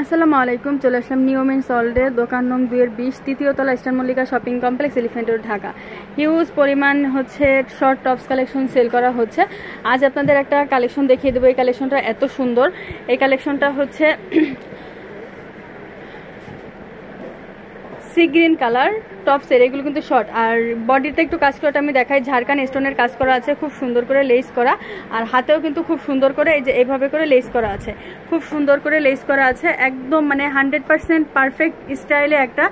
আসসালামু আলাইকুম। চলে আসলাম নিউ মেন্স ওয়ার্ল্ডের দোকান নং 2-20 তৃতীয় তলা eastern Mallika shopping complex elephant road Dhaka. Huge পরিমাণ হচ্ছে শর্ট টপস কালেকশন সেল করা হচ্ছে। আজ আপনাদের একটা কালেকশন দেখিয়ে দেবো। এই কালেকশনটা এত সুন্দর। এই কালেকশনটা হচ্ছে সি গ্রিন কালার টপসের, এগুলো কিন্তু শর্ট আর বডিতে একটু কাজ করাটা আমি দেখাই। ঝাড়খান স্টোনের কাজ করা আছে, খুব সুন্দর করে লেস করা, আর হাতেও কিন্তু খুব সুন্দর করে এই যে এইভাবে করে লেস করা আছে, খুব সুন্দর করে লেস করা আছে। একদম মানে 100% পারফেক্ট স্টাইলে একটা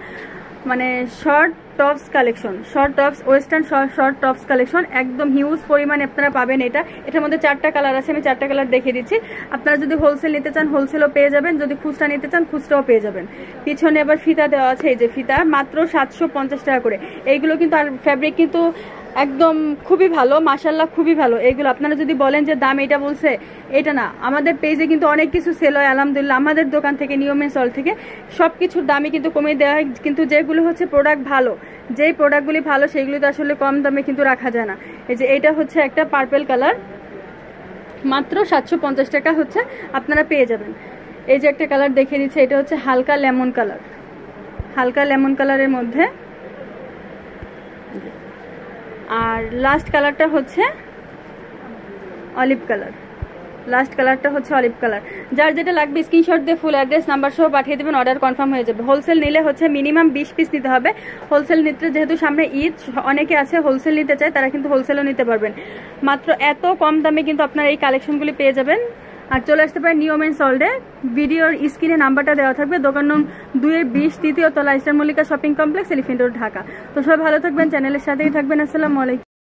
মানে short tops collection, short tops western short tops collection একদম হিউজ পরিমাণে আপনারা পাবেন। এটার মধ্যে 4টা কালার আছে, আমি 4টা কালার দেখিয়ে দিচ্ছি। আপনারা যদি হোলসেল নিতে চান হোলসেলও পেয়ে যাবেন, যদি খুচরা নিতে চান খুচরাও পেয়ে যাবেন। পিছনে আবার ফিতা দেওয়া আছে, এই যে ফিতা মাত্র 750 টাকা করে। এইগুলো কিন্তু আর ফ্যাব্রিক কিন্তু একদম খুবই ভালো, মাশাল্লাহ খুবই ভালো। এইগুলো আপনারা যদি বলেন যে দাম এটা বলছে, এটা না, আমাদের পেজে কিন্তু অনেক কিছু সেল হয় আলহামদুলিল্লাহ। আমাদের দোকান থেকে নিউ মেন্স ওয়ার্ল্ড থেকে সব কিছুর দামই কিন্তু কমিয়ে দেওয়া হয়, কিন্তু যেগুলো হচ্ছে প্রোডাক্ট ভালো, যেই প্রোডাক্টগুলি ভালো সেগুলো তো আসলে কম দামে কিন্তু রাখা যায় না। এই যে এইটা হচ্ছে একটা পার্পেল কালার, মাত্র 750 টাকা হচ্ছে আপনারা পেয়ে যাবেন। এই যে একটা কালার দেখিয়ে দিচ্ছে, এটা হচ্ছে হালকা লেমন কালার, হালকা লেমন কালারের মধ্যে। আর লাস্ট কালারটা হচ্ছে অলিভ কালার, লাস্ট কালারটা হচ্ছে অলিভ কালার। যার যেটা লাগবে স্ক্রিনশট দিয়ে ফুল অ্যাড্রেস নাম্বার সহ পাঠিয়ে দেবেন, অর্ডার কনফার্ম হয়ে যাবে। হোলসেল নিলে হচ্ছে মিনিমাম 20 পিস নিতে হবে। হোলসেল নিতে যেহেতু সামনে ঈদ, অনেকে আছে হোলসেল নিতে চায়, তারা কিন্তু হোলসেলও নিতে পারবেন। মাত্র এত কম দামে কিন্তু আপনারা এই কালেকশনগুলি পেয়ে যাবেন। আর চলে আসতে পারেন নিউ মেন্স ওয়ার্ল্ডে। ভিডিওর স্ক্রিনে নাম্বারটা দেওয়া থাকবে, দোকান নং 2-20 তৃতীয় তলা eastern Mallika shopping complex elephant road Dhaka. তো সবাই ভালো থাকবেন, চ্যানেলের সাথেই থাকবেন। আসসালামু আলাইকুম।